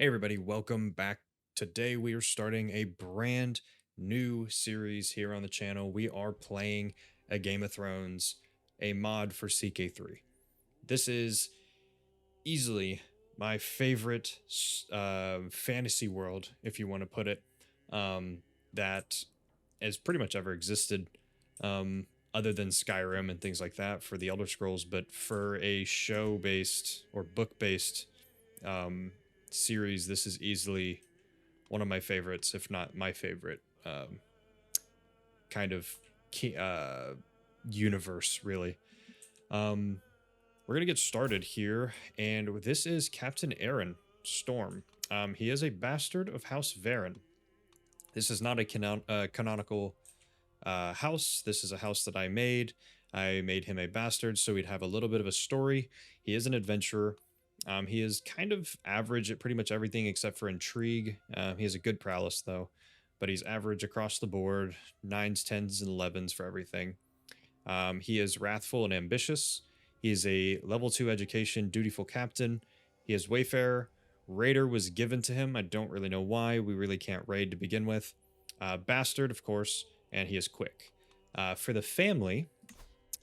Hey everybody, welcome back. Today we are starting a brand new series here on the channel. We are playing a Game of Thrones, a mod for CK3. This is easily my favorite fantasy world, if you want to put it, that has pretty much ever existed, other than Skyrim and things like that for the Elder Scrolls. But for a show-based or book-based um, series, this is easily one of my favorites, if not my favorite, kind of universe, really. We're going to get started here, and this is Captain Aeron Storm. He is a bastard of House Varyn. This is not a canonical house. This is a house that I made. I made him a bastard, so he'd have a little bit of a story. He is an adventurer. He is kind of average at pretty much everything except for intrigue. He has a good prowess, though, but he's average across the board, 9s, 10s, and 11s for everything. He is wrathful and ambitious. He is a level 2 education, dutiful captain. He is wayfarer. Raider was given to him. I don't really know why. We really can't raid to begin with. Bastard, of course, and he is quick. For the family,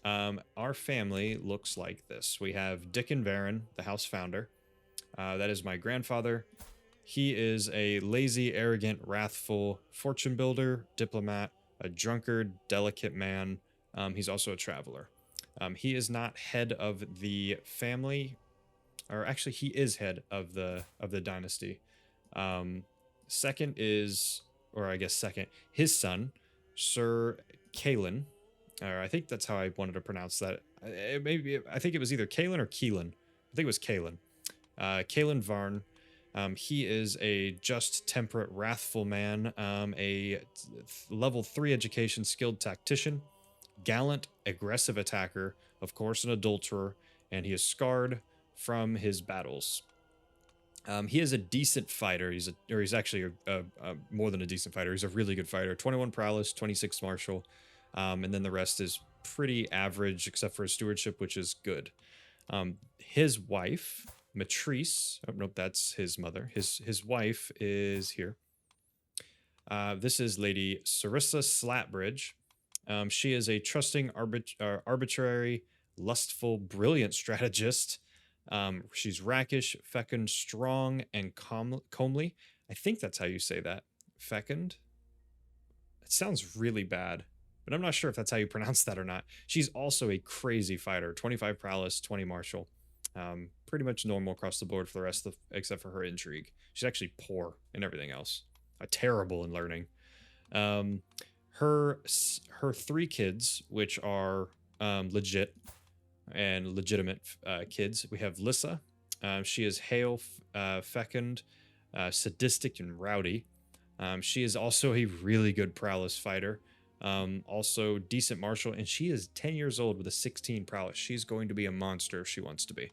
our family looks like this. We have Dick and Varyn, the house founder. That is my grandfather. He is a lazy, arrogant, wrathful fortune builder, diplomat, a drunkard, delicate man. He's also a traveler. He is not head of the family, or actually, he is head of the dynasty. Second is, or I guess second, his son, Sir Kalen, or I think that's how I wanted to pronounce that. I think it was either Kalen or Keelan. I think it was Kalen. Kalen Varn. He is a just, temperate, wrathful man. A level 3 education, skilled tactician, gallant, aggressive attacker, of course, an adulterer, and he is scarred from his battles. He is a decent fighter. He's actually a more than a decent fighter. He's a really good fighter. 21 prowess, 26 martial, and then the rest is pretty average except for his stewardship, which is good. His wife, Matrice. Oh, nope, that's his mother. His wife is here. This is Lady Sarissa Slatbridge. She is a trusting, arbitrary, lustful, brilliant strategist. She's rakish, fecund, strong, and comely. I think that's how you say that. Fecund? It sounds really bad, but I'm not sure if that's how you pronounce that or not. She's also a crazy fighter. 25 prowess, 20 martial. Pretty much normal across the board for the rest of, except for her intrigue. She's actually poor in everything else. Terrible in learning. Her 3 kids, which are legit and legitimate kids. We have Lissa. She is hale, fecund, sadistic, and rowdy. She is also a really good prowess fighter. Also decent martial, and she is 10 years old with a 16 prowess. She's going to be a monster if she wants to be.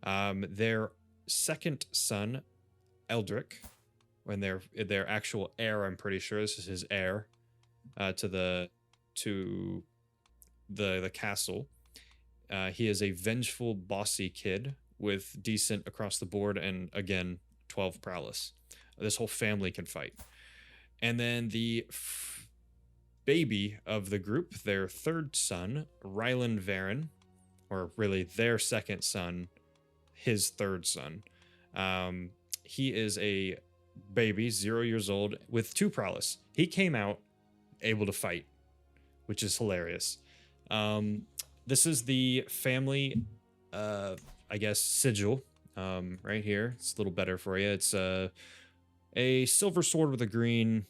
Their second son, Eldrick, when their actual heir, I'm pretty sure this is his heir to the castle. He is a vengeful, bossy kid with decent across the board, and again, 12 prowess. This whole family can fight. And then the baby of the group, their third son, Ryland Varyn, or really their second son, his third son. He is a baby, 0 years old, with 2 prowess. He came out able to fight, which is hilarious. This is the family, I guess, sigil, right here. It's a little better for you. It's a silver sword with a green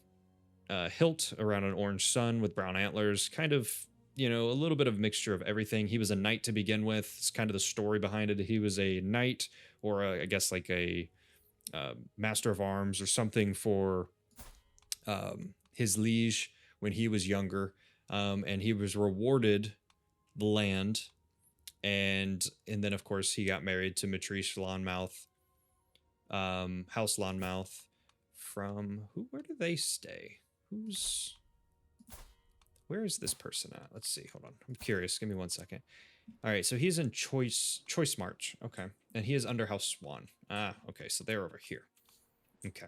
hilt around an orange sun with brown antlers. Kind of, a little bit of mixture of everything. He was a knight to begin with. It's kind of the story behind it. He was a knight, or I guess like a master of arms or something for his liege when he was younger, and he was rewarded the land, and then of course he got married to Matrice Lonmouth, House Lonmouth. From where do they stay? Where is this person at? Let's see, hold on, I'm curious, give me 1 second. All right, so he's in choice march. Okay, and he is under House Swan. Ah, okay, so they're over here. Okay,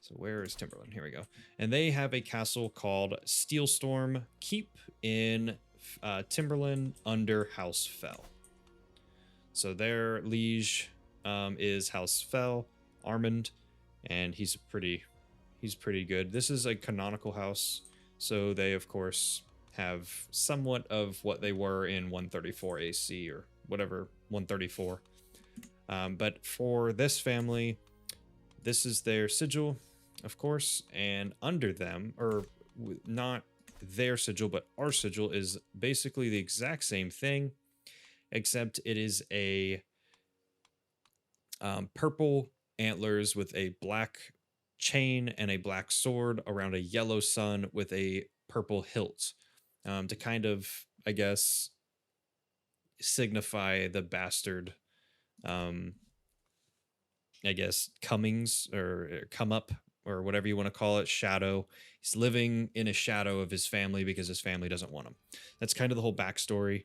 so where is Timberland? Here we go. And they have a castle called Steelstorm Keep in Timberland under House Fell. So their liege is House Fell, Armand, and he's pretty good. This is a canonical house, so they of course have somewhat of what they were in 134 AC or whatever 134. But for this family, this is their sigil, of course, and under them, or not their sigil, but our sigil is basically the exact same thing, except it is a purple antlers with a black chain and a black sword around a yellow sun with a purple hilt, to kind of, I guess, signify the bastard, I guess, comings or come up or whatever you want to call it, shadow. He's living in a shadow of his family because his family doesn't want him. That's kind of the whole backstory.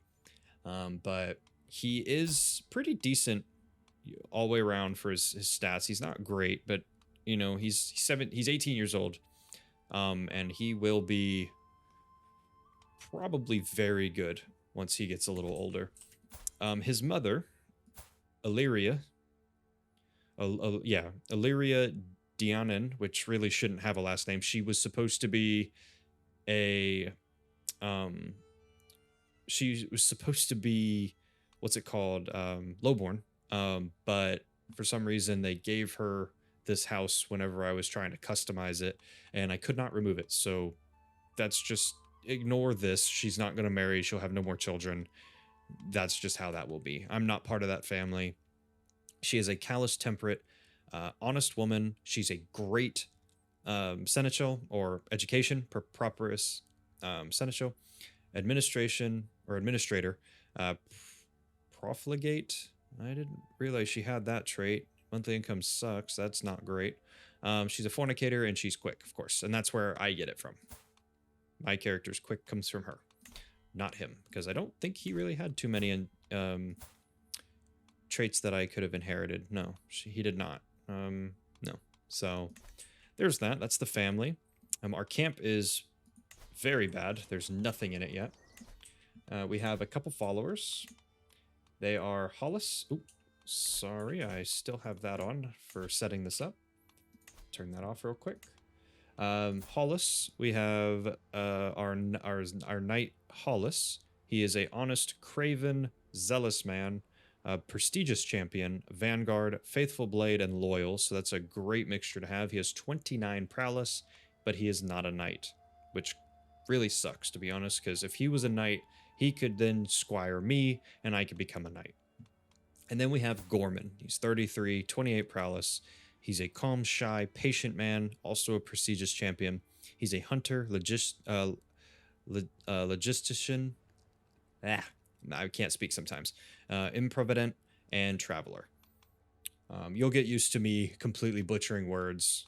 But he is pretty decent all the way around for his stats. He's not great, but you know, he's 18 years old. And he will be probably very good once he gets a little older. His mother, Illyria, Illyria Dianen, which really shouldn't have a last name. She was supposed to be a, she was supposed to be, what's it called? Lowborn. But for some reason they gave her this house whenever I was trying to customize it, and I could not remove it. So that's just, ignore this. She's not going to marry. She'll have no more children. That's just how that will be. I'm not part of that family. She is a callous, temperate, honest woman. She's a great seneschal or education, properus seneschal, administration or administrator, profligate. I didn't realize she had that trait. Monthly income sucks. That's not great. She's a fornicator and she's quick, of course. And that's where I get it from. My character's quick comes from her, not him, because I don't think he really had too many traits that I could have inherited. No, he did not. No. So there's that. That's the family. Our camp is very bad. There's nothing in it yet. We have a couple followers. They are Hollis. Oop, sorry, I still have that on for setting this up. Turn that off real quick. Hollis, we have our knight Hollis. He is a honest, craven, zealous man, prestigious champion, vanguard, faithful blade, and loyal. So that's a great mixture to have. He has 29 prowess, but he is not a knight, which really sucks, to be honest, because if he was a knight, he could then squire me, and I could become a knight. And then we have Gorman. He's 33, 28 prowess. He's a calm, shy, patient man, also a prestigious champion. He's a hunter, logistician. I can't speak sometimes. Improvident, and traveler. You'll get used to me completely butchering words,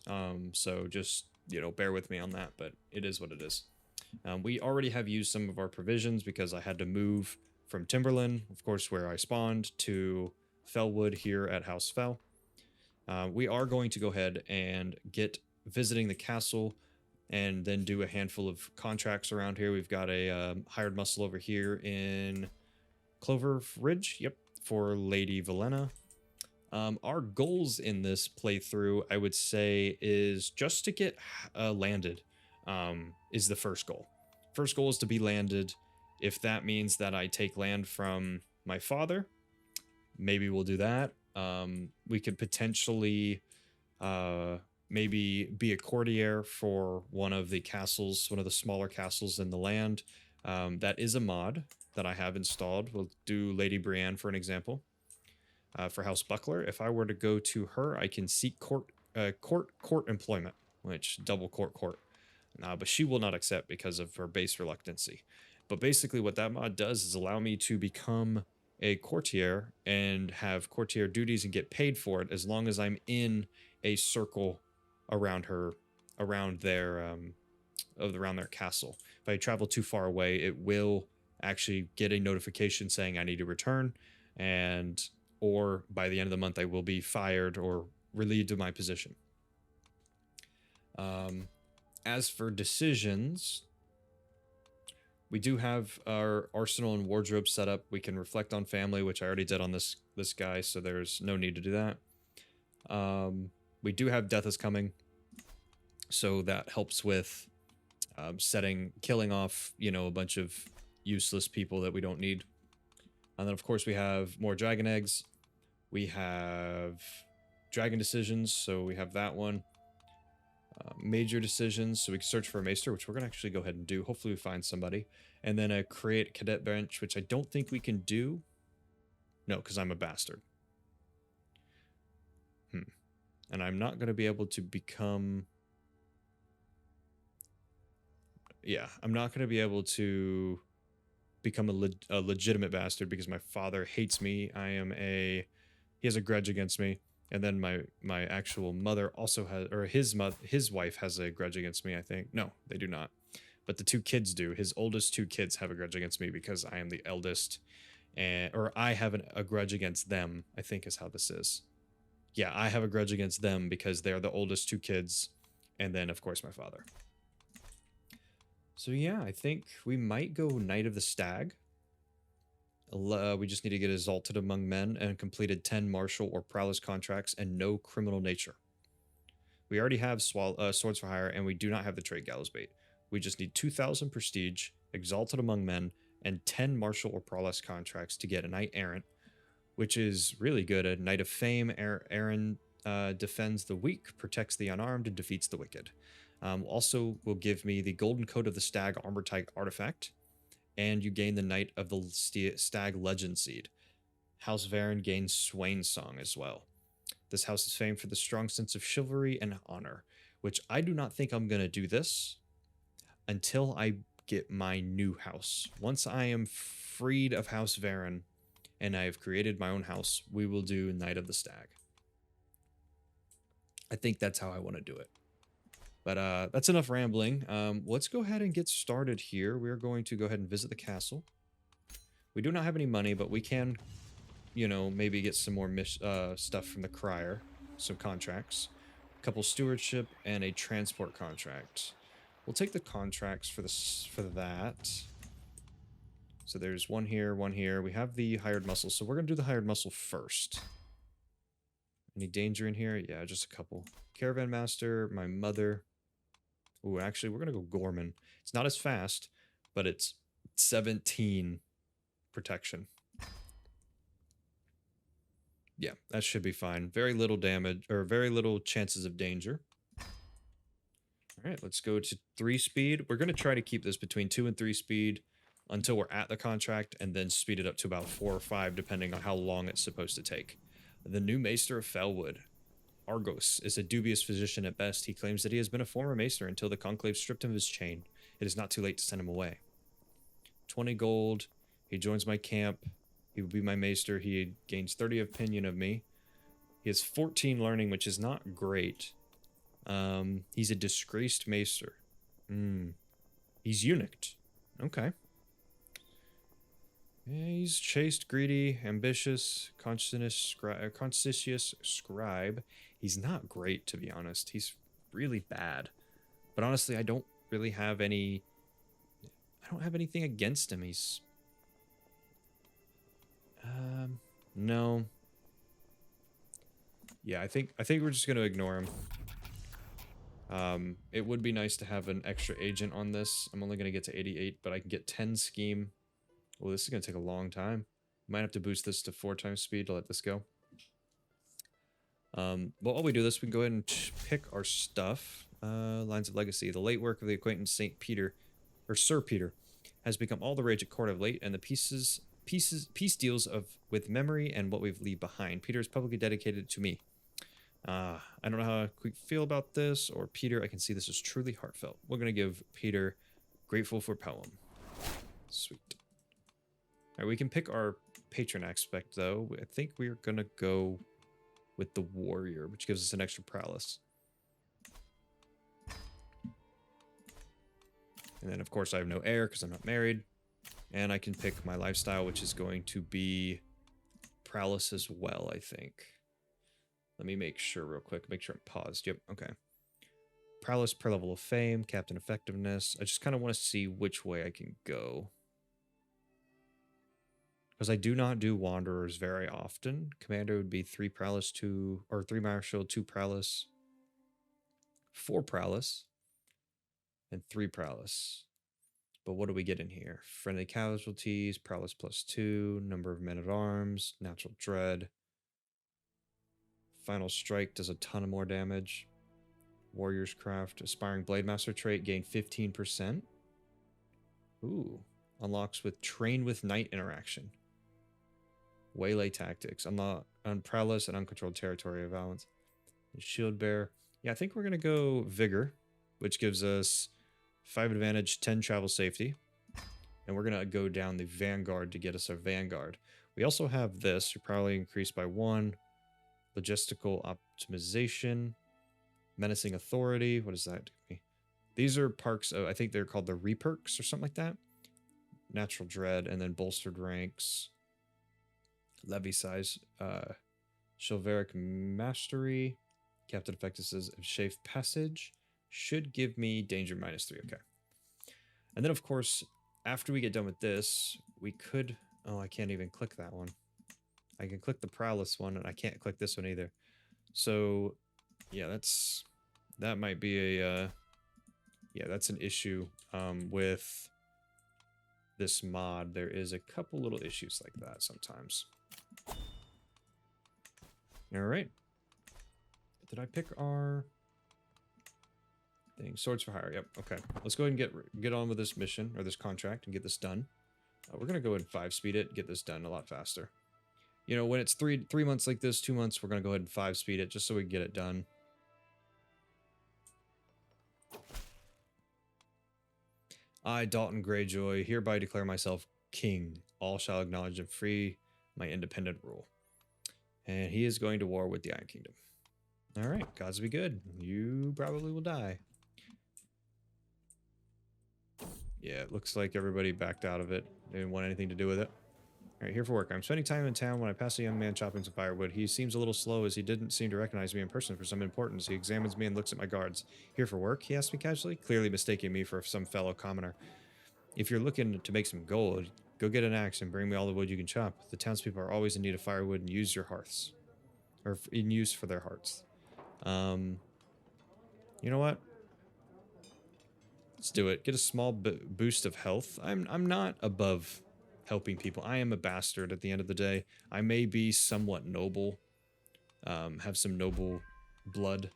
so just, you know, bear with me on that, but it is what it is. We already have used some of our provisions because I had to move from Timberland, of course, where I spawned, to Fellwood here at House Fell. We are going to go ahead and get visiting the castle and then do a handful of contracts around here. We've got a hired muscle over here in Clover Ridge, yep, for Lady Valena. Our goals in this playthrough, I would say, is just to get landed, is the first goal. First goal is to be landed. If that means that I take land from my father, maybe we'll do that. We could potentially maybe be a courtier for one of the castles, one of the smaller castles in the land. That is a mod that I have installed. We'll do Lady Brienne for an example. For House Buckler, if I were to go to her, I can seek court employment, which double court. But she will not accept because of her base reluctancy. But basically what that mod does is allow me to become a courtier and have courtier duties and get paid for it as long as I'm in a circle around her, around their castle. If I travel too far away, it will actually get a notification saying I need to return, and or by the end of the month I will be fired or relieved of my position. As for decisions, we do have our arsenal and wardrobe set up. We can reflect on family, which I already did on this guy, so there's no need to do that. We do have death is coming, so that helps with killing off, you know, a bunch of useless people that we don't need. And then of course we have more dragon eggs. We have dragon decisions, so we have that one. Major decisions, so we can search for a maester, which we're gonna actually go ahead and do. Hopefully we find somebody. And then a create cadet bench, which I don't think we can do. No, because I'm a bastard. And I'm not gonna be able to become... Yeah, I'm not gonna be able to become a legitimate bastard because my father hates me. He has a grudge against me. And then my actual mother also has, or his wife has a grudge against me, I think. No, they do not. But the two kids do. His oldest two kids have a grudge against me because I am the eldest. Or I have a grudge against them, I think is how this is. Yeah, I have a grudge against them because they're the oldest two kids. And then, of course, my father. So yeah, I think we might go Knight of the Stag. We just need to get exalted among men and completed 10 martial or prowess contracts and no criminal nature. We already have swords for hire, and we do not have the trade gallows bait. We just need 2,000 prestige, exalted among men, and 10 martial or prowess contracts to get a knight errant, which is really good. A knight of fame. Aeron defends the weak, protects the unarmed, and defeats the wicked. Also will give me the golden coat of the stag armor type artifact. And you gain the Knight of the Stag Legend Seed. House Varyn gains Swain's Song as well. This house is famed for the strong sense of chivalry and honor, which I do not think I'm going to do this until I get my new house. Once I am freed of House Varyn and I have created my own house, we will do Knight of the Stag. I think that's how I want to do it. But that's enough rambling. Let's go ahead and get started here. We're going to go ahead and visit the castle. We do not have any money, but we can, you know, maybe get some more stuff from the crier. Some contracts. A couple stewardship and a transport contract. We'll take the contracts for that. So there's one here, one here. We have the hired muscle, so we're going to do the hired muscle first. Any danger in here? Yeah, just a couple. Caravan master, my mother... Ooh, actually, we're going to go Gorman. It's not as fast, but it's 17 protection. Yeah, that should be fine. Very little damage, or very little chances of danger. All right, let's go to 3 speed. We're going to try to keep this between 2 and 3 speed until we're at the contract, and then speed it up to about 4 or 5, depending on how long it's supposed to take. The new Maester of Felwood. Argos is a dubious physician at best. He claims that he has been a former maester until the conclave stripped him of his chain. It is not too late to send him away. 20 gold. He joins my camp. He will be my maester. He gains 30 opinion of me. He has 14 learning, which is not great. He's a disgraced maester. He's eunuched. Okay. Yeah, he's chaste, greedy, ambitious, conscientious scribe. He's not great, to be honest. He's really bad. But honestly, I don't really have any... I don't have anything against him. He's... no. Yeah, I think we're just going to ignore him. It would be nice to have an extra agent on this. I'm only going to get to 88, but I can get 10 scheme. Well, this is going to take a long time. Might have to boost this to 4 times speed to let this go. Well, while we do this, we can go ahead and pick our stuff. Lines of legacy. The late work of the acquaintance Sir Peter, has become all the rage at court of late, and the peace deals with memory and what we've leave behind. Peter is publicly dedicated to me. I don't know how we feel about this, or Peter. I can see this is truly heartfelt. We're going to give Peter Grateful for Poem. Sweet. All right, we can pick our patron aspect, though. I think we're going to go with the warrior, which gives us an extra prowess. And then, of course, I have no heir because I'm not married. And I can pick my lifestyle, which is going to be prowess as well, I think. Let me make sure real quick. Make sure I'm paused. Yep, okay. Prowess per level of fame, captain effectiveness. I just kind of want to see which way I can go. Because I do not do wanderers very often. Commander would be 3 prowess, 2, or 3 martial, 2 prowess, 4 prowess, and 3 prowess. But what do we get in here? Friendly casualties, prowess +2, number of men-at-arms, natural dread. Final strike does a ton of more damage. Warrior's Craft, Aspiring Blade Master trait, gain 15%. Ooh. Unlocks with Train with Night interaction. Waylay Tactics. Unlock on Prowess and Uncontrolled Territory of Balance. Shield Bearer. Yeah, I think we're going to go Vigor, which gives us 5 advantage, 10 travel safety. And we're going to go down the Vanguard to get us our Vanguard. We also have this. You're probably increased by 1. Logistical Optimization. Menacing Authority. What does that do me? These are perks. I think they're called the Reperks or something like that. Natural Dread, and then Bolstered Ranks. Levy Size. Chivalric Mastery. Captain Effectiveness of Chafe Passage. Should give me Danger -3. Okay. And then, of course, after we get done with this, we could... Oh, I can't even click that one. I can click the Prowess one, and I can't click this one either. So, yeah, that might be a... yeah, that's an issue with this mod. There is a couple little issues like that sometimes. All right. Did I pick our thing? Swords for Hire. Yep. Okay. Let's go ahead and get on with this mission or this contract and get this done. We're gonna go ahead and 5-speed it and get this done a lot faster. You know, when it's three months like this, 2 months, we're gonna go ahead and 5-speed it just so we can get it done. I, Dalton Greyjoy, hereby declare myself king. All shall acknowledge and free my independent rule. And he is going to war with the Iron Kingdom. All right, gods be good. You probably will die. Yeah, it looks like everybody backed out of it. They didn't want anything to do with it. All right, here for work. I'm spending time in town when I pass a young man chopping some firewood. He seems a little slow as he didn't seem to recognize me in person for some importance. He examines me and looks at my guards. Here for work? He asked me casually, clearly mistaking me for some fellow commoner. If you're looking to make some gold, go get an axe and bring me all the wood you can chop. The townspeople are always in need of firewood and use your hearths. Or in use for their hearts. You know what? Let's do it. Get a small boost of health. I'm not above helping people. I am a bastard at the end of the day. I may be somewhat noble, have some noble blood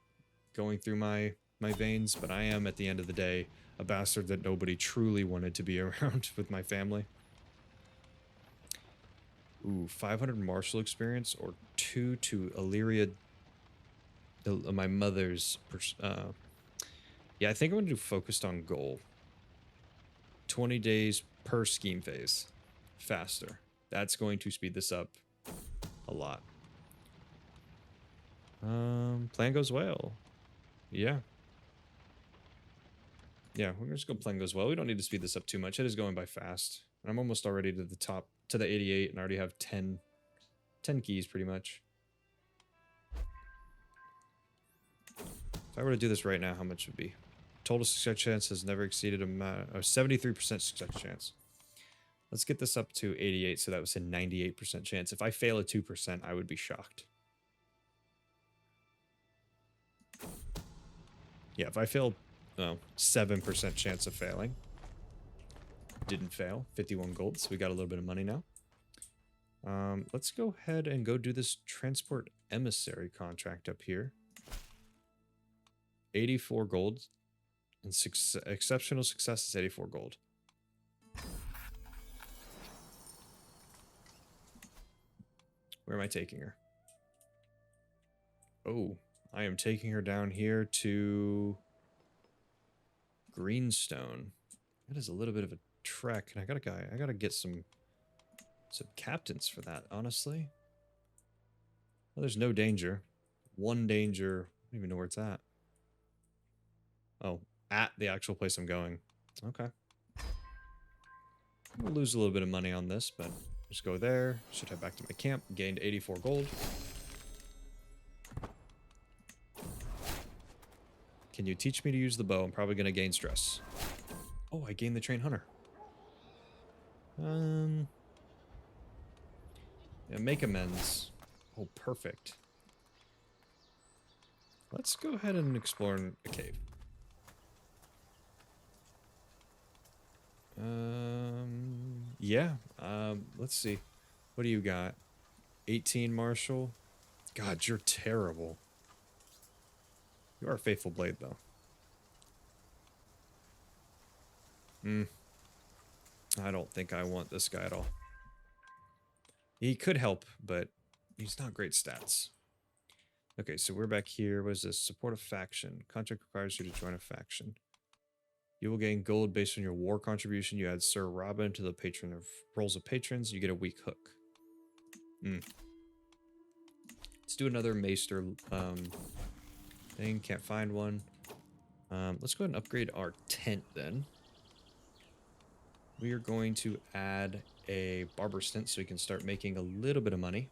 going through my veins, but I am at the end of the day a bastard that nobody truly wanted to be around with my family. Ooh, 500 martial experience or 2 to Illyria, my mother's. Yeah, I think I'm going to do focused on goal. 20 days per scheme phase. Faster. That's going to speed this up a lot. Plan goes well. Yeah. Yeah, we're just going to plan goes well. We don't need to speed this up too much. It is going by fast. And I'm almost already to the top, to the 88, and I already have 10 keys pretty much. If I were to do this right now, how much would it be? Total success chance has never exceeded a 73% success chance. Let's get this up to 88, so that was a 98% chance. If I fail a 2%, I would be shocked. Yeah, if I fail, 7% chance of failing. Didn't fail. 51 gold, so we got a little bit of money now. Let's go ahead and go do this transport emissary contract up here. 84 gold. And exceptional success is 84 gold. Where am I taking her? Oh, I am taking her down here to Greenstone. That is a little bit of a trek, and I gotta get some captains for that, honestly. Well, there's no danger. One danger. I don't even know where it's at. Oh, at the actual place I'm going. Okay. We'll lose a little bit of money on this, but just go there. Should head back to my camp. Gained 84 gold. Can you teach me to use the bow? I'm probably going to gain stress. Oh, I gained the train hunter. Yeah, make amends. Oh, perfect. Let's go ahead and explore a cave. Yeah. Let's see. What do you got? 18 Marshall. God, you're terrible. You are a faithful blade, though. I don't think I want this guy at all. He could help, but he's not great stats. Okay, so we're back here. What is this? Support a faction. Contract requires you to join a faction. You will gain gold based on your war contribution. You add Sir Robin to the patron of rolls of patrons. You get a weak hook. Let's do another maester thing. Can't find one. Let's go ahead and upgrade our tent then. We are going to add a barber stint so we can start making a little bit of money.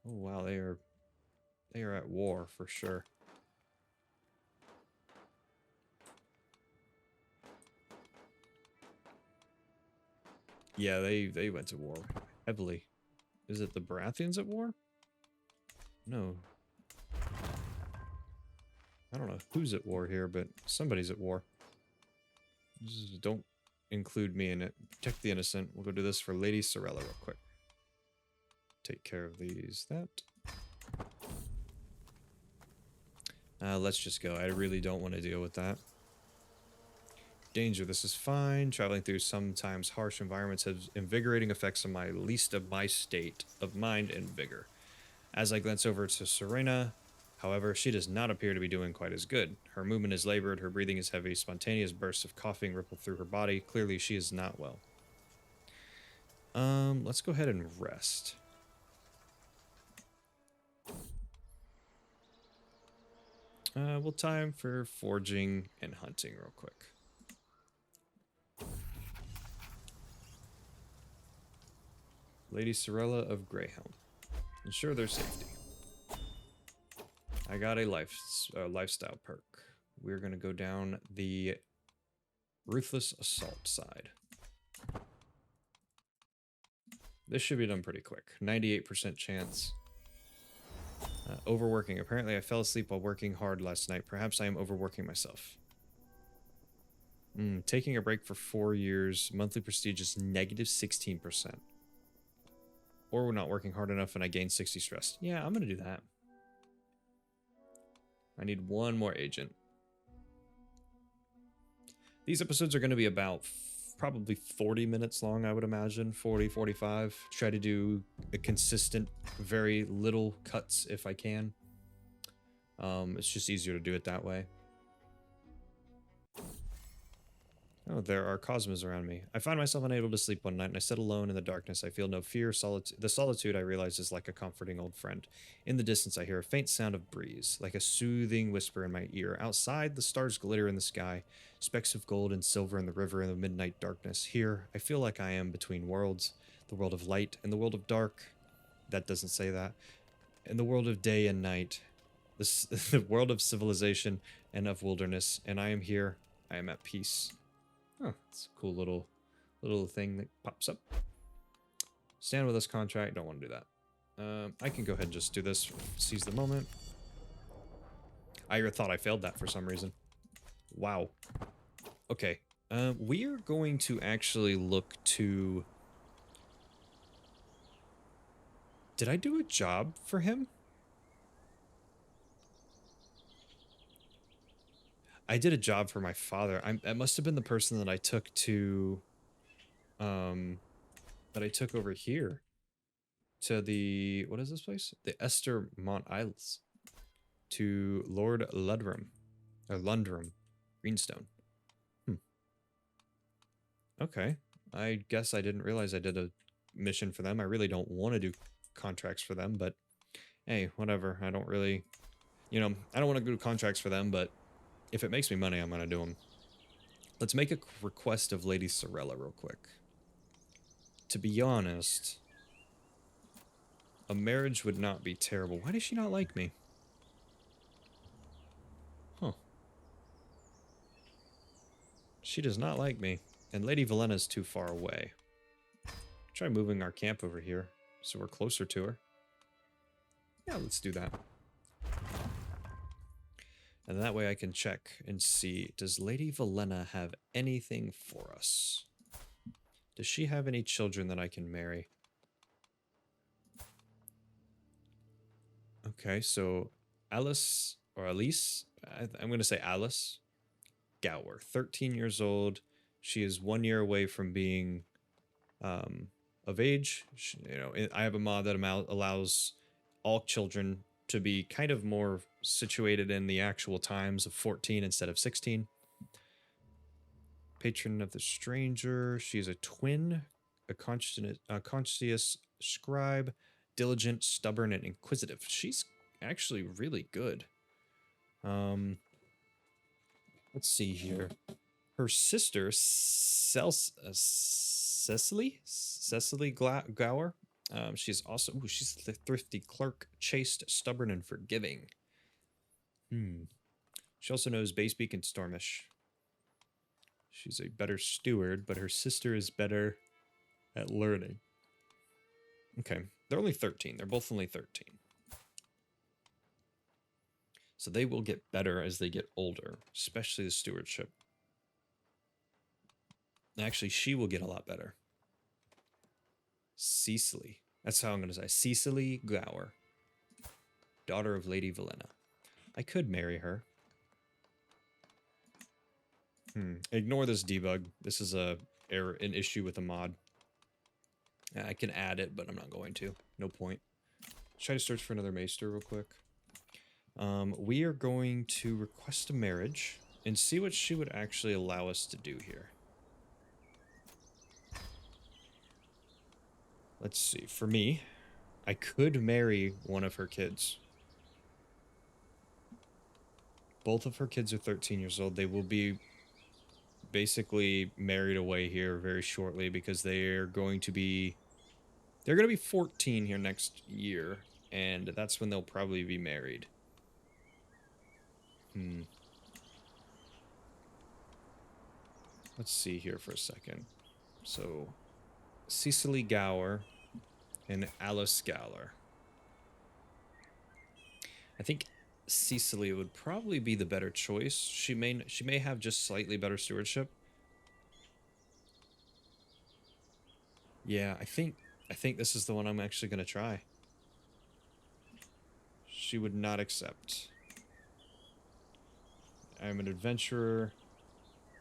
Oh wow, they are at war for sure. Yeah, they went to war heavily. Is it the Baratheons at war? No. I don't know who's at war here, but somebody's at war. Just don't include me in it. Protect the innocent. We'll go do this for Lady Sorella real quick. Take care of these. Let's just go. I really don't want to deal with that. Danger. This is fine. Traveling through sometimes harsh environments has invigorating effects on my least of my state of mind and vigor. As I glance over to Serena, however, she does not appear to be doing quite as good. Her movement is labored, her breathing is heavy, spontaneous bursts of coughing ripple through her body. Clearly, she is not well. Let's go ahead and rest. We'll time for forging and hunting real quick. Lady Sorella of Greyhelm. Ensure their safety. I got a lifestyle perk. We're going to go down the Ruthless Assault side. This should be done pretty quick. 98% chance. Overworking. Apparently I fell asleep while working hard last night. Perhaps I am overworking myself. Taking a break for 4 years. Monthly prestige is negative 16%. Or we're not working hard enough and I gain 60 stress. Yeah, I'm going to do that. I need one more agent. These episodes are going to be about probably 40 minutes long, I would imagine. 40, 45. Try to do a consistent, very little cuts if I can. It's just easier to do it that way. Oh, there are cosmos around me. I find myself unable to sleep one night, and I sit alone in the darkness. I feel no fear. The solitude, I realize, is like a comforting old friend. In the distance, I hear a faint sound of breeze, like a soothing whisper in my ear. Outside, the stars glitter in the sky, specks of gold and silver in the river in the midnight darkness. Here, I feel like I am between worlds, the world of light and the world of dark. That doesn't say that. In the world of day and night, the world of civilization and of wilderness, and I am here. I am at peace. Oh, it's a cool little thing that pops up. Stand with us contract. Don't want to do that. I can go ahead and just do this. Seize the moment. I thought I failed that for some reason. Wow. Okay. We are going to actually look to... Did I do a job for him? I did a job for my father. That must have been the person that I took to, that I took over here to the, what is this place? The Estermont Isles, to Lord Ludrum, or Lundrum, Greenstone. Okay. I guess I didn't realize I did a mission for them. I really don't want to do contracts for them, but hey, whatever. I don't really, I don't want to do contracts for them, but if it makes me money, I'm going to do them. Let's make a request of Lady Sorella real quick. To be honest, a marriage would not be terrible. Why does she not like me? Huh. She does not like me. And Lady Valenna is too far away. Try moving our camp over here so we're closer to her. Yeah, let's do that. And that way I can check and see, does Lady Valenna have anything for us? Does she have any children that I can marry? Okay, so Alice, or Elise, I'm going to say Alice Gower, 13 years old. She is 1 year away from being of age. I have a mod that allows all children to be kind of more situated in the actual times of 14 instead of 16. Patron of the stranger. She's a twin, a conscientious scribe, diligent, stubborn, and inquisitive. She's actually really good. Let's see here. Her sister, Cecily Gower. She's also, she's the thrifty clerk, chaste, stubborn, and forgiving. She also knows Basebeak and Stormish. She's a better steward, but her sister is better at learning. Okay, they're only 13. They're both only 13. So they will get better as they get older, especially the stewardship. Actually, she will get a lot better. Cecily. That's how I'm going to say. Cecily Gower. Daughter of Lady Valenna. I could marry her. Ignore this debug. This is an issue with a mod. I can add it, but I'm not going to. No point. Let's try to search for another maester real quick. We are going to request a marriage and see what she would actually allow us to do here. Let's see. For me, I could marry one of her kids. Both of her kids are 13 years old. They will be basically married away here very shortly because they're going to be 14 here next year, and that's when they'll probably be married. Let's see here for a second. So, Cecily Gower and Alice Gower. I think Cecily would probably be the better choice. She may have just slightly better stewardship. Yeah, I think this is the one I'm actually going to try. She would not accept. I'm an adventurer,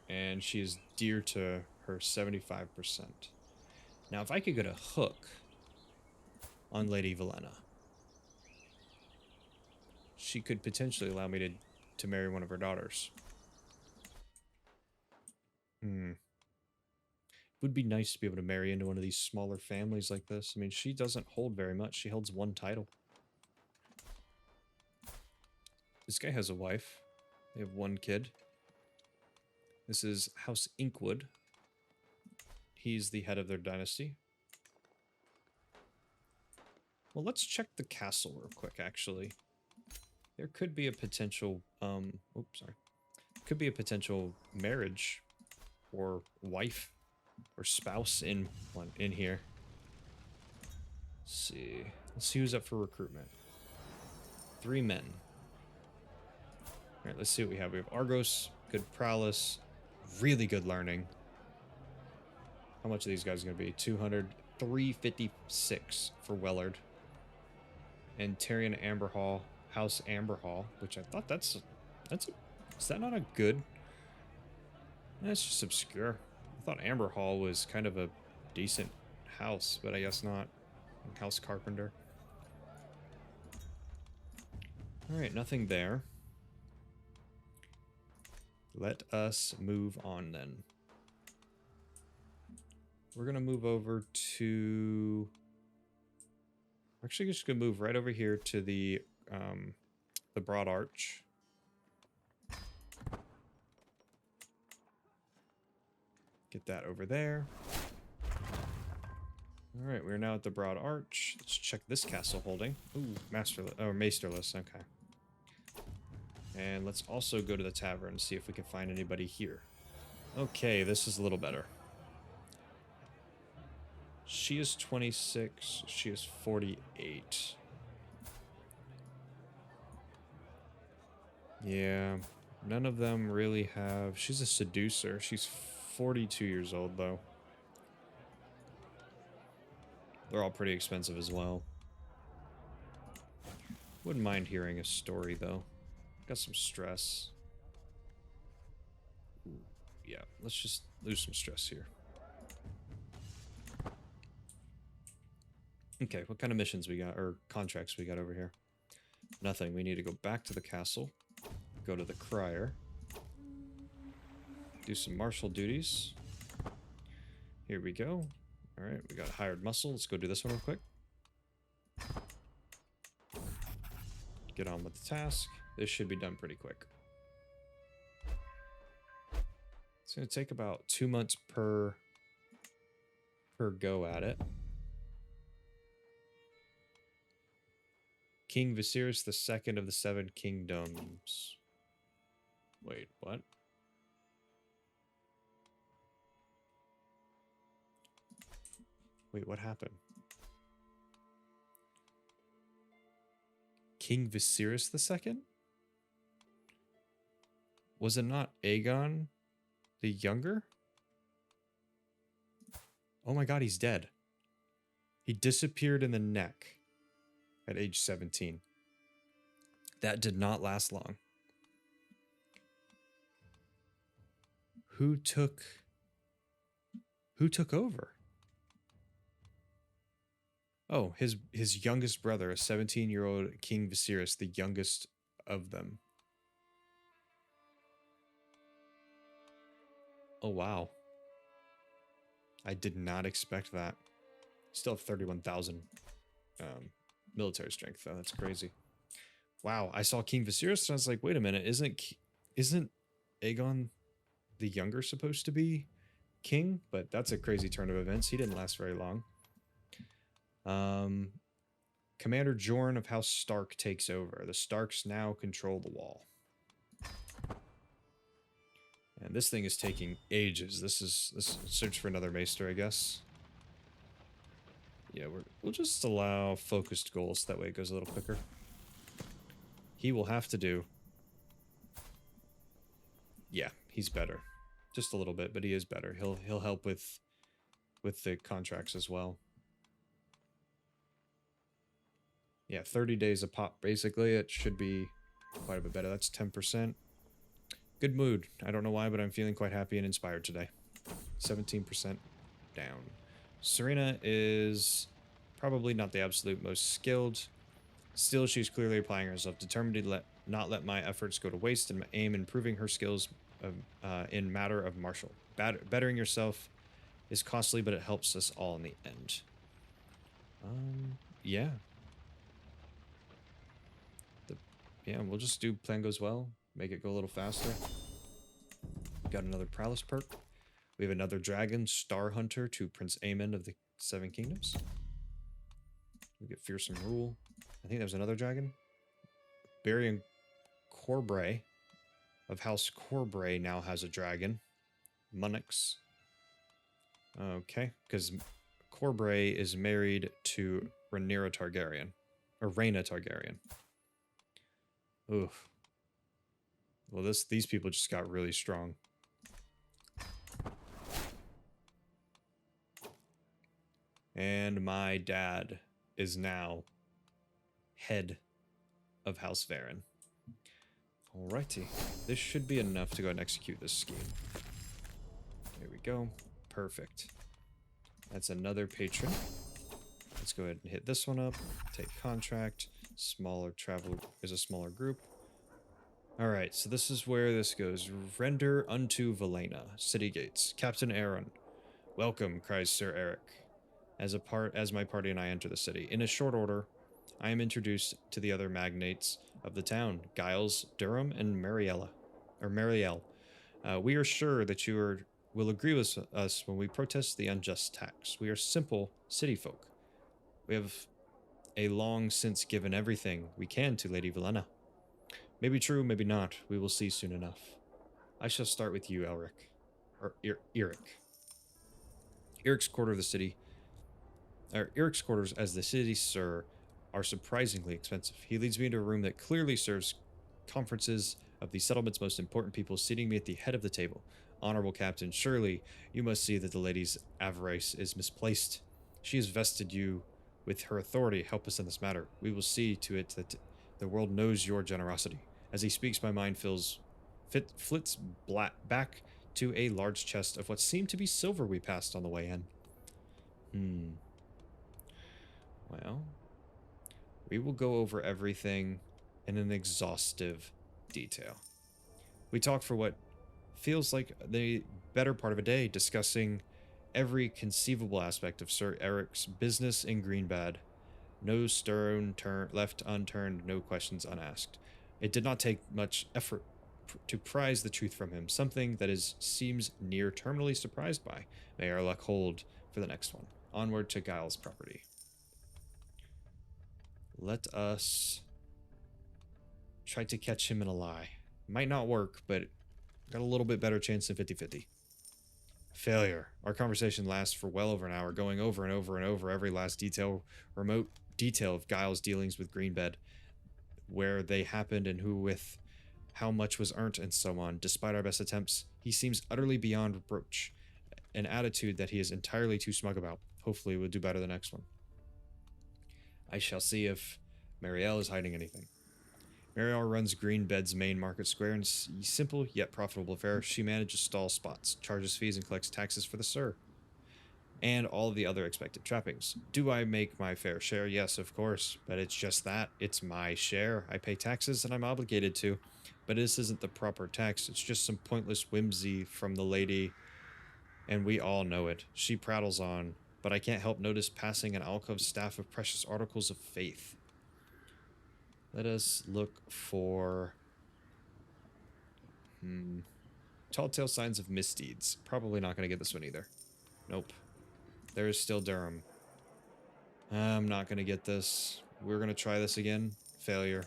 and she is dear to her 75%. Now, if I could get a hook on Lady Valenna, she could potentially allow me to marry one of her daughters. It would be nice to be able to marry into one of these smaller families like this. I mean, she doesn't hold very much. She holds one title. This guy has a wife. They have one kid. This is House Inkwood. He's the head of their dynasty. Well, let's check the castle real quick, actually. There could be a potential, could be a potential marriage or wife or spouse in here. Let's see. Let's see who's up for recruitment. 3 men. All right, let's see what we have. We have Argos, good prowess, really good learning. How much are these guys going to be? 200, 356 for Wellard. And Tyrion Amberhall, House Amberhall, which I thought is that not a good? That's just obscure. I thought Amberhall was kind of a decent house, but I guess not. House Carpenter. Alright, nothing there. Let us move on then. We're going to move over to... We're actually just going to move right over here to the Broad Arch. Get that over there. All right, we're now at the Broad Arch. Let's check this castle holding. Ooh, Maesterless. Okay. And let's also go to the tavern and see if we can find anybody here. Okay, this is a little better. She is 26. She is 48. Yeah, none of them really have... She's a seducer. She's 42 years old, though. They're all pretty expensive as well. Wouldn't mind hearing a story, though. Got some stress. Ooh, yeah, let's just lose some stress here. Okay, what kind of missions we got, or contracts we got over here? Nothing. We need to go back to the castle. Go to the crier. Do some martial duties. Here we go. Alright, we got hired muscle. Let's go do this one real quick. Get on with the task. This should be done pretty quick. It's going to take about 2 months per go at it. King Viserys II of the Seven Kingdoms. Wait, what? Wait, what happened? King Viserys II? Was it not Aegon the Younger? Oh my god, he's dead. He disappeared in the neck at age 17. That did not last long. Who took over? Oh, his youngest brother, a 17-year-old King Viserys, the youngest of them. Oh, wow. I did not expect that. Still have 31,000 military strength, though. That's crazy. Wow, I saw King Viserys and I was like, wait a minute, isn't Aegon the Younger supposed to be king? But that's a crazy turn of events. He didn't last very long. Commander Jorn of House Stark takes over. The Starks now control the wall. And this thing is taking ages. This search for another Maester, I guess. Yeah, we'll just allow focused goals. That way it goes a little quicker. He will have to do... Yeah, he's better. Just a little bit, but he is better. He'll help with the contracts as well. Yeah, 30 days a pop, basically. It should be quite a bit better. That's 10%. Good mood. I don't know why, but I'm feeling quite happy and inspired today. 17% down. Serena is probably not the absolute most skilled. Still, she's clearly applying herself, determined to not let my efforts go to waste and aim improving her skills in matter of martial. Bettering yourself is costly, but it helps us all in the end. Yeah. Yeah, we'll just do plan goes well. Make it go a little faster. Got another prowess perk. We have another dragon, Star Hunter, to Prince Aemon of the Seven Kingdoms. We get Fearsome Rule. I think there's another dragon. Barry Corbray of House Corbray now has a dragon. Munnix. Okay, because Corbray is married to Rhaenyra Targaryen. Or Rhaena Targaryen. Oof. Well, these people just got really strong. And my dad is now head of House Varyn. Alrighty. This should be enough to go and execute this scheme. There we go. Perfect. That's another patron. Let's go ahead and hit this one up. Take contract. Smaller travel is a smaller group. Alright, so this is where this goes. Render unto Valena. City gates. Captain Aeron. Welcome, cries Sir Eric. As my party and I enter the city. In a short order, I am introduced to the other magnates of the town. Giles, Durham, and Marielle. We are sure that you are will agree with us when we protest the unjust tax. We are simple city folk. We have a long since given everything we can to Lady Valenna. Maybe true, maybe not. We will see soon enough. I shall start with you, Elric. Or Eric. Eric's quarter of the city. Eric's quarters as the city sir are surprisingly expensive. He leads me into a room that clearly serves conferences of the settlement's most important people, seating me at the head of the table. Honorable Captain, surely you must see that the lady's avarice is misplaced. She has vested you with her authority. Help us in this matter. We will see to it that the world knows your generosity. As he speaks, my mind flits back to a large chest of what seemed to be silver we passed on the way in. Well, we will go over everything in an exhaustive detail. We talk for what feels like the better part of a day, discussing every conceivable aspect of Sir Eric's business in Greenbad. No stone left unturned, no questions unasked. It did not take much effort to prise the truth from him, something that seems near terminally surprised by. May our luck hold for the next one. Onward to Giles' property. Let us try to catch him in a lie. Might not work, but got a little bit better chance than 50-50. Failure. Our conversation lasts for well over an hour, going over and over and over every last remote detail of Giles' dealings with Greenbed, where they happened and who with, how much was earned, and so on. Despite our best attempts, he seems utterly beyond reproach, an attitude that he is entirely too smug about. Hopefully we'll do better the next one. I shall see if Marielle is hiding anything. Marielle runs Greenbed's main market square in simple yet profitable affair. She manages stall spots, charges fees, and collects taxes for the sir, and all of the other expected trappings. Do I make my fair share? Yes, of course, but it's just that. It's my share. I pay taxes, and I'm obligated to, but this isn't the proper tax. It's just some pointless whimsy from the lady, and we all know it. She prattles on, but I can't help notice passing an alcove staff of precious articles of faith. Let us look for tall tale signs of misdeeds. Probably not going to get this one either. Nope. There is still Durham. I'm not going to get this. We're going to try this again. Failure.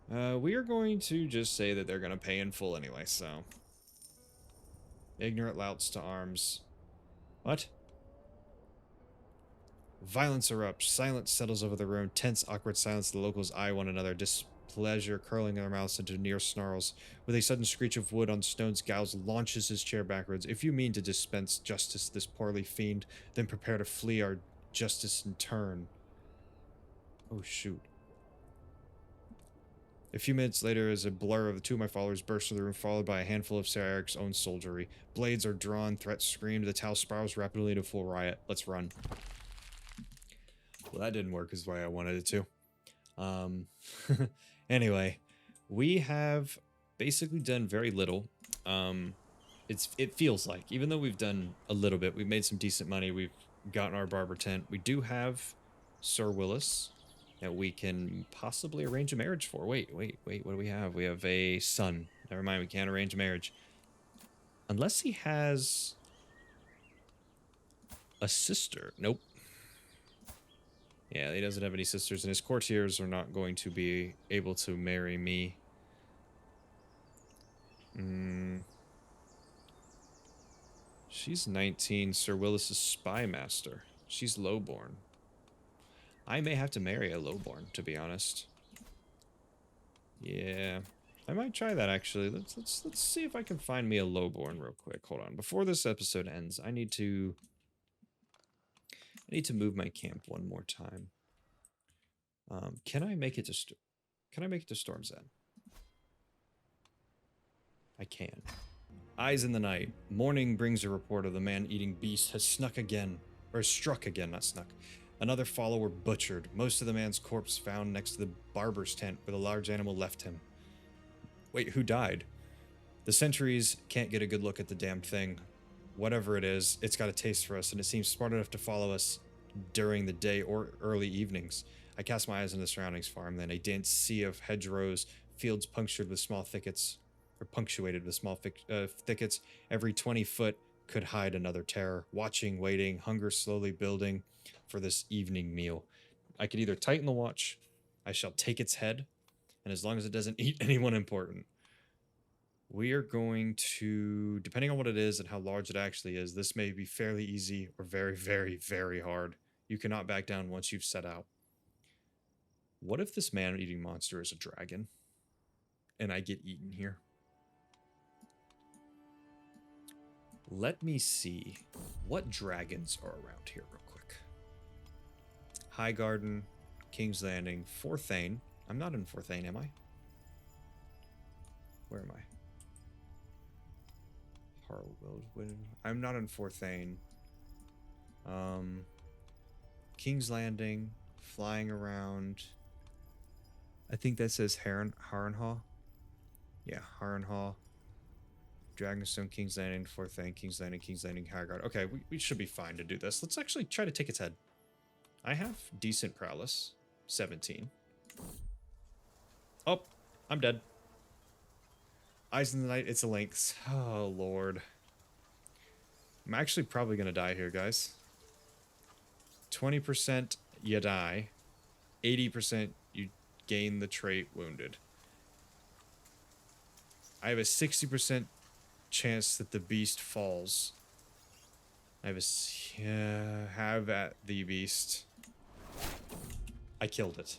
We are going to just say that they're going to pay in full anyway, so. Ignorant louts to arms. What? Violence erupts. Silence settles over the room. Tense, awkward silence. The locals eye one another. Displeasure curling their mouths into near snarls. With a sudden screech of wood on stones, Giles launches his chair backwards. If you mean to dispense justice this poorly fiend, then prepare to flee our justice in turn. Oh, shoot. A few minutes later, as a blur of the two of my followers bursts into the room, followed by a handful of Sir Eric's own soldiery. Blades are drawn, threats screamed, the town spirals rapidly into full riot. Let's run. Well, that didn't work as the way I wanted it to. Anyway, we have basically done very little. It feels like, even though we've done a little bit, we've made some decent money, we've gotten our barber tent. We do have Sir Willis that we can possibly arrange a marriage for. Wait, what do we have? We have a son. Never mind, we can't arrange a marriage. Unless he has a sister. Nope. Yeah, he doesn't have any sisters, and his courtiers are not going to be able to marry me. She's 19. Sir Willis is spy master. She's lowborn. I may have to marry a lowborn, to be honest. Yeah, I might try that actually. Let's see if I can find me a lowborn real quick. Hold on. Before this episode ends, I need to move my camp one more time. Can I make it to Storm's End? I can. Eyes in the night. Morning brings a report of the man-eating beast has struck again, not snuck. Another follower butchered. Most of the man's corpse found next to the barber's tent where the large animal left him. Wait, who died? The sentries can't get a good look at the damned thing. Whatever it is, it's got a taste for us, and it seems smart enough to follow us during the day or early evenings. I cast my eyes on the surroundings farmland, a dense sea of hedgerows, fields punctured with small thickets, or punctuated with small thickets. Every 20 foot could hide another terror. Watching, waiting, hunger slowly building for this evening meal. I could either tighten the watch, I shall take its head, and as long as it doesn't eat anyone important. We are going to, depending on what it is and how large it actually is, this may be fairly easy or very, very, very hard. You cannot back down once you've set out. What if this man-eating monster is a dragon? And I get eaten here? Let me see what dragons are around here real quick. High Garden, King's Landing, Forthane. I'm not in Forthane, am I? Where am I? Harwildwood. I'm not in Forthane. King's Landing, flying around. I think that says Harrenhal. Yeah, Harrenhal. Dragonstone, King's Landing, Forthane, King's Landing, Highguard. Okay, we should be fine to do this. Let's actually try to take its head. I have decent prowess. 17. Oh, I'm dead. Eyes in the night, it's a lynx. Oh, Lord. I'm actually probably going to die here, guys. 20% you die. 80% you gain the trait wounded. I have a 60% chance that the beast falls. I have have at the beast. I killed it.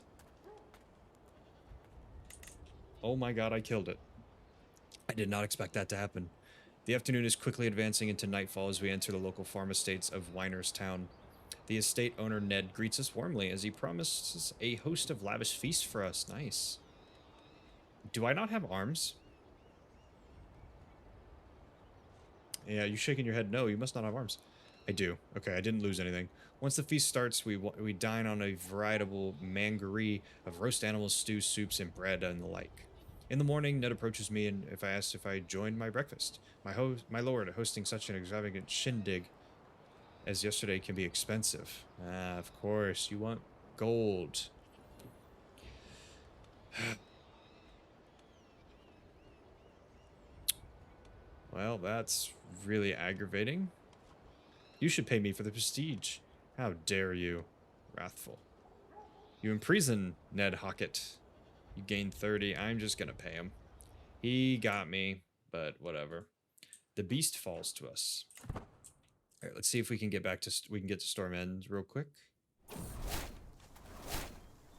Oh my god, I killed it. I did not expect that to happen. The afternoon is quickly advancing into nightfall as we enter the local farm estates of Weiner's Town. The estate owner Ned greets us warmly as he promises a host of lavish feasts for us. Nice. Do I not have arms? Yeah, you shaking your head. No, you must not have arms. I do. Okay, I didn't lose anything. Once the feast starts, we dine on a veritable mangerie of roast animals, stews, soups, and bread and the like. In the morning, Ned approaches me and if I asked if I joined my breakfast. My lord, hosting such an extravagant shindig as yesterday can be expensive. Ah, of course, you want gold. Well, that's really aggravating. You should pay me for the prestige. How dare you? Wrathful. You imprison Ned Hockett. You gain 30. I'm just gonna pay him. He got me, but whatever. The beast falls to us. All right, let's see if we can get back to Storm End real quick.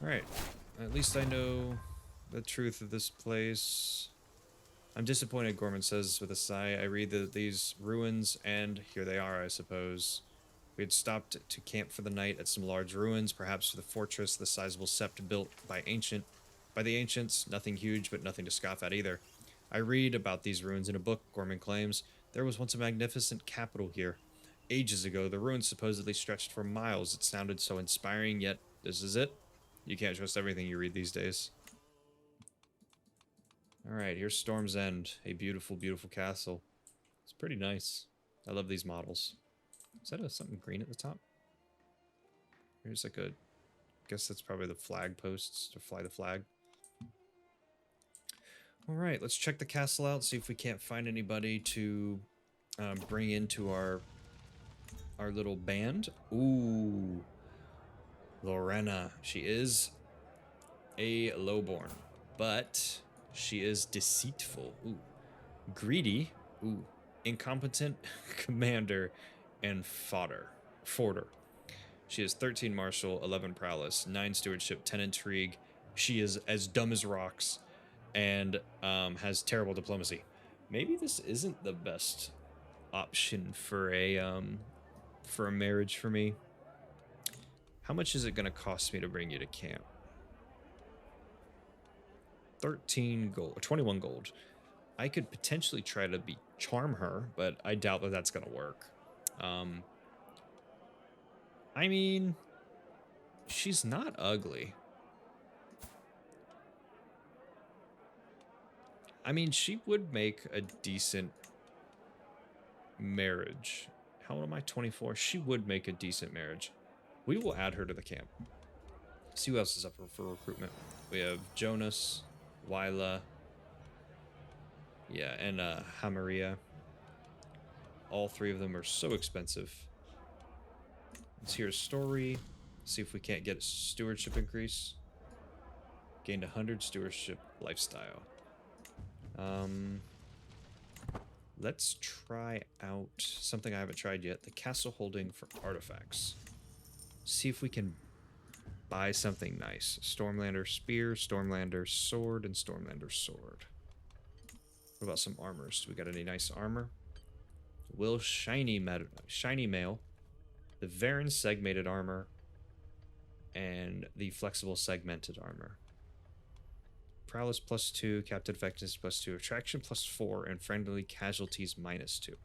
All right, at least I know the truth of this place. I'm disappointed, Gorman says with a sigh. I read these ruins, and here they are, I suppose. We had stopped to camp for the night at some large ruins, perhaps for the fortress, the sizable sept built by the ancients. Nothing huge, but nothing to scoff at either. I read about these ruins in a book, Gorman claims. There was once a magnificent capital here. Ages ago, the ruins supposedly stretched for miles. It sounded so inspiring, yet this is it. You can't trust everything you read these days. Alright, here's Storm's End. A beautiful, beautiful castle. It's pretty nice. I love these models. Is that something green at the top? Here's like a... I guess that's probably the flag posts to fly the flag. Alright, let's check the castle out, see if we can't find anybody to bring into our little band. Ooh. Lorena. She is a lowborn, but she is deceitful. Ooh. Greedy. Ooh. Incompetent. Commander. And forder. She is 13 martial, 11 prowess, 9 stewardship, 10 intrigue. She is as dumb as rocks and has terrible diplomacy. Maybe this isn't the best option for a marriage for me. How much is it going to cost me to bring you to camp? 13 gold, 21 gold. I could potentially try to charm her, but I doubt that that's going to work. I mean, she's not ugly. I mean, she would make a decent marriage. How old am I? 24. She would make a decent marriage. We will add her to the camp. See who else is up for recruitment. We have Jonas, Wyla, Yeah, and Hamaria. All three of them are so expensive. Let's hear a story. See if we can't get a stewardship increase. Gained 100 stewardship lifestyle. Let's try out something I haven't tried yet. The castle holding for artifacts. See if we can buy something nice. Stormlander spear, Stormlander sword, and Stormlander sword. What about some armors? Do we got any nice armor? Will shiny mail. The Varyn segmented armor. And the flexible segmented armor. Prowess +2, captain effectiveness +2, attraction +4, and friendly casualties -2.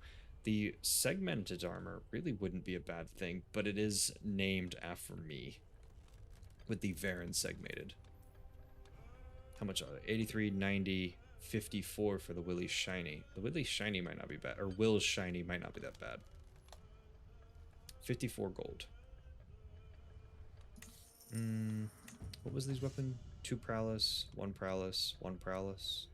The segmented armor really wouldn't be a bad thing, but it is named after me with the Varyn segmented. How much are they? 83, 90, 54 for the Willy Shiny. The Willy Shiny might not be bad, or Will's Shiny might not be that bad. 54 gold. What was these weapon? 2 prowess, 1 prowess, 1 prowess.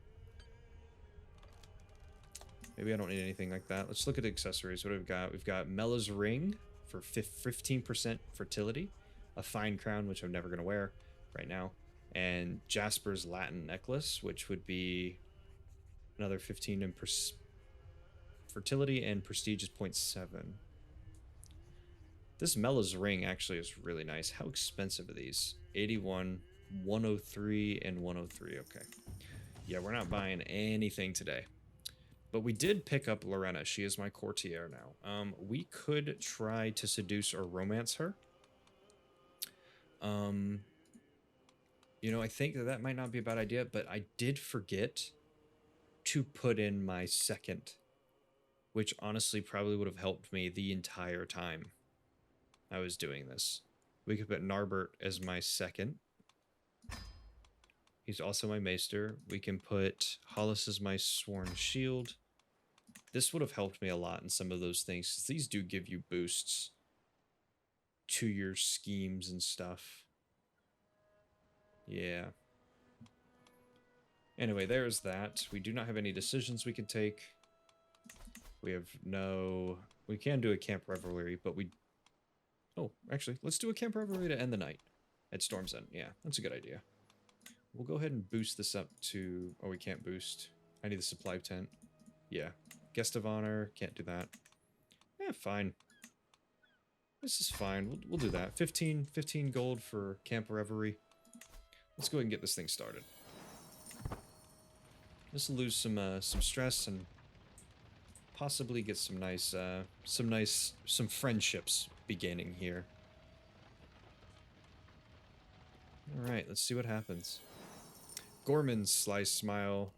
Maybe I don't need anything like that. Let's look at the accessories. What have we got? We've got Mella's ring for 15% fertility, a fine crown, which I'm never going to wear right now, and Jasper's Latin necklace, which would be another 15 in fertility, and prestige is 0.7. This Mella's ring actually is really nice. How expensive are these? 81, 103, and 103. Okay. Yeah, we're not buying anything today. But we did pick up Lorena. She is my courtier now. We could try to seduce or romance her. You know, I think that might not be a bad idea, but I did forget to put in my second, which honestly probably would have helped me the entire time I was doing this. We could put Narbert as my second. He's also my maester. We can put Hollis as my sworn shield. This would have helped me a lot in some of those things, because these do give you boosts to your schemes and stuff. Yeah. Anyway, there's that. We do not have any decisions we can take. We have no... We can do a camp revelry, but we... Oh, actually, let's do a camp revelry to end the night at Storm's End. Yeah, that's a good idea. We'll go ahead and boost this up to... Oh, we can't boost. I need the supply tent. Yeah. Guest of honor. Can't do that. Yeah, fine. This is fine. We'll do that. 15 gold for camp revelry. Let's go ahead and get this thing started. Just lose some stress and possibly get some friendships beginning here. All right, let's see what happens. Gorman's sly smile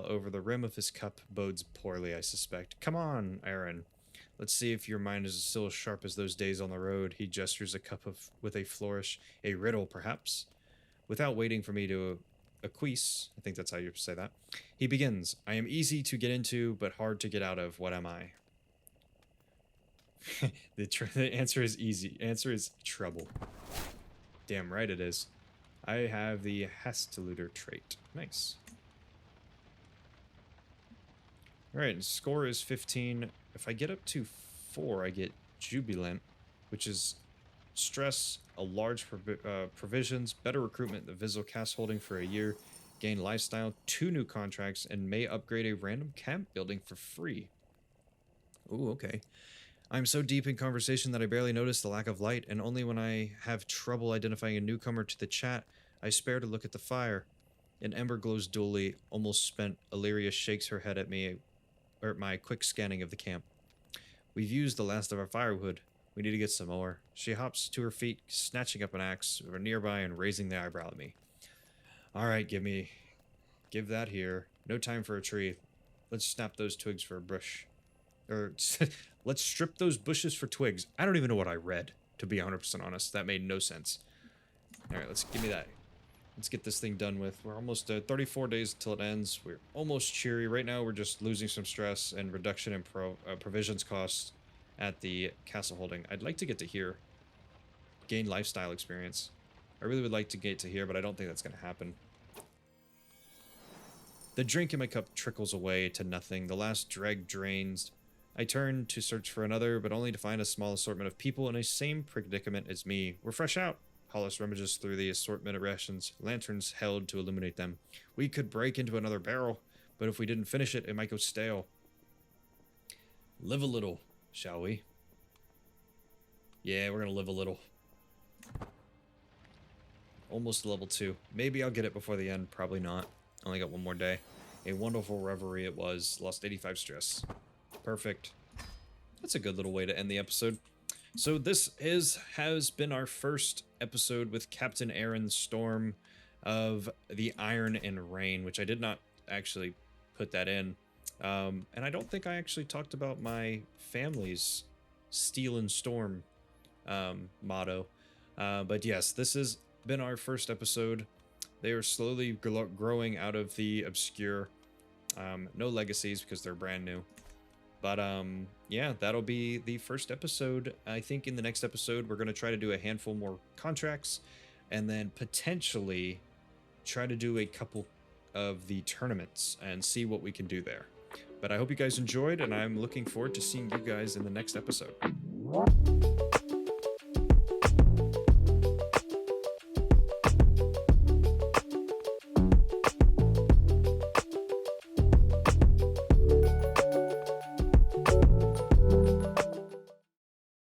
over the rim of his cup bodes poorly, I suspect. Come on, Aeron. Let's see if your mind is still as sharp as those days on the road. He gestures a cup with a flourish. A riddle, perhaps? Without waiting for me to acquiesce, I think that's how you say that, he begins. I am easy to get into, but hard to get out of. What am I? The answer is easy. Answer is trouble. Damn right it is. I have the Hasteluder trait. Nice. Alright, score is 15. If I get up to 4, I get Jubilant, which is stress, a large provisions, better recruitment, the Visual Cast holding for a year, gain lifestyle, 2 new contracts, and may upgrade a random camp building for free. Ooh, okay. I'm so deep in conversation that I barely notice the lack of light, and only when I have trouble identifying a newcomer to the chat, I spare to look at the fire. An ember glows dully, almost spent. Illyria shakes her head at me, or at my quick scanning of the camp. We've used the last of our firewood. We need to get some more. She hops to her feet, snatching up an axe over nearby and raising the eyebrow at me. Alright, give that here. No time for a tree. Let's snap those twigs for a bush. Or, let's strip those bushes for twigs. I don't even know what I read, to be 100% honest. That made no sense. Alright, let's give me that. Let's get this thing done with. We're almost 34 days until it ends. We're almost cheery. Right now, we're just losing some stress and reduction in provisions costs at the castle holding. I'd like to get to here. Gain lifestyle experience. I really would like to get to here, but I don't think that's going to happen. The drink in my cup trickles away to nothing. The last dreg drains. I turn to search for another, but only to find a small assortment of people in a same predicament as me. We're fresh out. Hollis rummages through the assortment of rations, lanterns held to illuminate them. We could break into another barrel, but if we didn't finish it, it might go stale. Live a little, shall we? Yeah, we're gonna live a little. Almost level 2. Maybe I'll get it before the end. Probably not. Only got one more day. A wonderful reverie it was. Lost 85 stress. Perfect. That's a good little way to end the episode. So this has been our first episode with Captain Aeron Storm of the Iron and Rain, which I did not actually put that in. And I don't think I actually talked about my family's Steel and Storm motto. But yes, this has been our first episode. They are slowly growing out of the obscure. No legacies because they're brand new. But yeah, that'll be the first episode. I think in the next episode, we're going to try to do a handful more contracts and then potentially try to do a couple of the tournaments and see what we can do there. But I hope you guys enjoyed, and I'm looking forward to seeing you guys in the next episode.